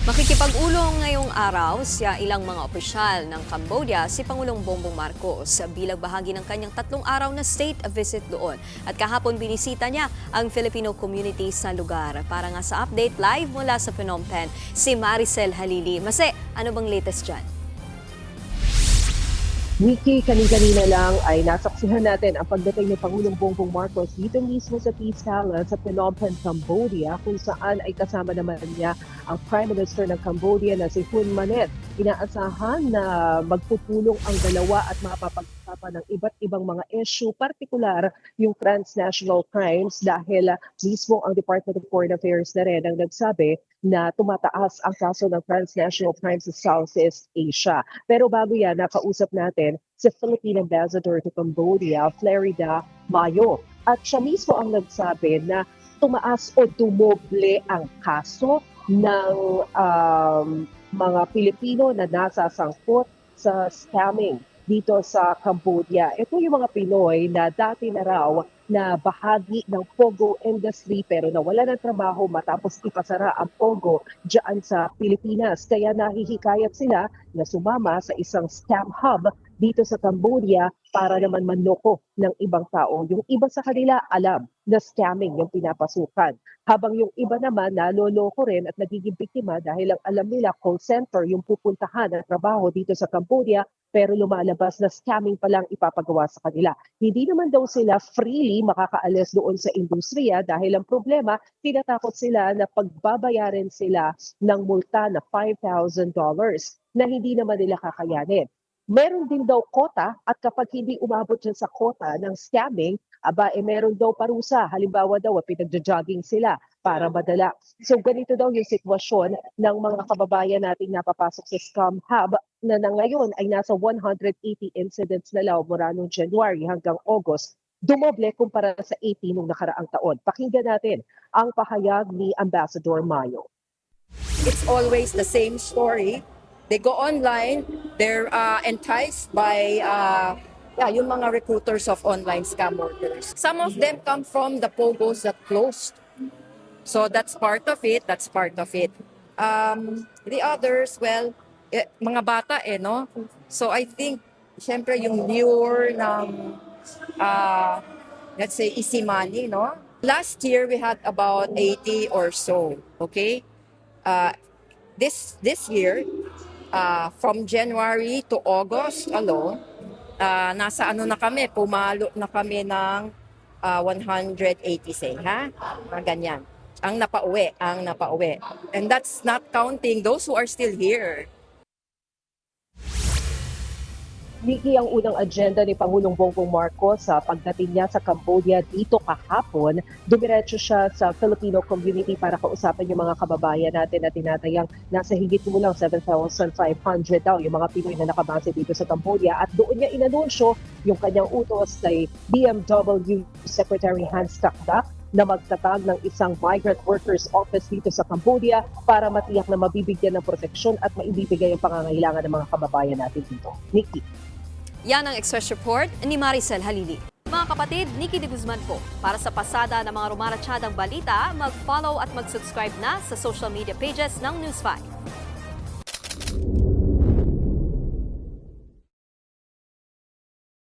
Makikipag-ulong ngayong araw sa ilang mga opisyal ng Cambodia si Pangulong Bongbong Marcos bilang bahagi ng kanyang 3 araw na state visit doon. At kahapon binisita niya ang Filipino community sa lugar. Para nga sa update live mula sa Phnom Penh, si Maricel Halili. Mase, ano bang latest dyan? Wiki, kanina lang ay nasaksihan natin ang pagdating ni Pangulong Bongbong Marcos dito mismo sa Peace Palace sa Phnom Penh, Cambodia, kung saan ay kasama naman niya ang Prime Minister ng Cambodia na si Hun Manet. Inaasahan na magpupulong ang dalawa at mapapag-usapan ng iba't ibang mga issue, partikular yung transnational crimes dahil mismo ang Department of Foreign Affairs na rin ang nagsabi na tumataas ang kaso ng transnational crimes sa Southeast Asia. Pero bago yan, nakausap natin si Philippine Ambassador to Cambodia, Florida Mayo. At siya mismo ang nagsabi na tumaas o dumoble ang kaso ng mga Pilipino na nasa sangkot sa scamming dito sa Cambodia. Ito yung mga Pinoy na dati na raw na bahagi ng Pogo industry pero nawala ng trabaho matapos ipasara ang Pogo dyan sa Pilipinas. Kaya nahihikayat sila na sumama sa isang scam hub dito sa Cambodia para naman manloko ng ibang tao. Yung iba sa kanila alam na scamming yung pinapasukan. Habang yung iba naman naloloko rin at nagiging biktima dahil ang alam nila call center yung pupuntahan ng trabaho dito sa Cambodia pero lumalabas na scamming pa lang ipapagawa sa kanila. Hindi naman daw sila freely makakaalis doon sa industriya dahil ang problema, tinatakot sila na pagbabayarin sila ng multa na $5,000 na hindi naman nila kakayanin. Meron din daw kota at kapag hindi umabot dyan sa kota ng scamming, meron daw parusa. Halimbawa daw, pinagja-jogging sila para madala. So ganito daw yung sitwasyon ng mga kababayan nating napapasok sa scam hub na ngayon ay nasa 180 incidents na law mula noong January hanggang August. Dumoble kumpara sa 80 nung nakaraang taon. Pakinggan natin ang pahayag ni Ambassador Mayo. It's always the same story. They go online, they're enticed by yung mga recruiters of online scam workers. Some of them come from the Pogos that closed. So that's part of it, The others, well, mga bata no? So I think, syempre yung lure ng, let's say, easy money, no? Last year, we had about 80 or so, okay? This year, from January to August alone, nasa ano na kami, pumalo na kami ng 180 say, ha? Ganyan. Ang napauwi. And that's not counting those who are still here. Niki, ang unang agenda ni Pangulong Bongbong Marcos sa pagdating niya sa Cambodia dito kahapon, dumiretso siya sa Filipino community para kausapin yung mga kababayan natin na tinatayang nasa higit kulang 7,500 daw yung mga Pinoy na nakabase dito sa Cambodia. At doon niya inanunsyo yung kanyang utos kay BMW Secretary Hans Takdak na magtatag ng isang migrant workers office dito sa Cambodia para matiyak na mabibigyan ng proteksyon at maibibigay ang pangangailangan ng mga kababayan natin dito. Nikki. Yan ang Express Report ni Maricel Halili. Mga kapatid, Nikki de Guzman po. Para sa pasada ng mga rumaratsyadang balita, mag-follow at mag-subscribe na sa social media pages ng News 5.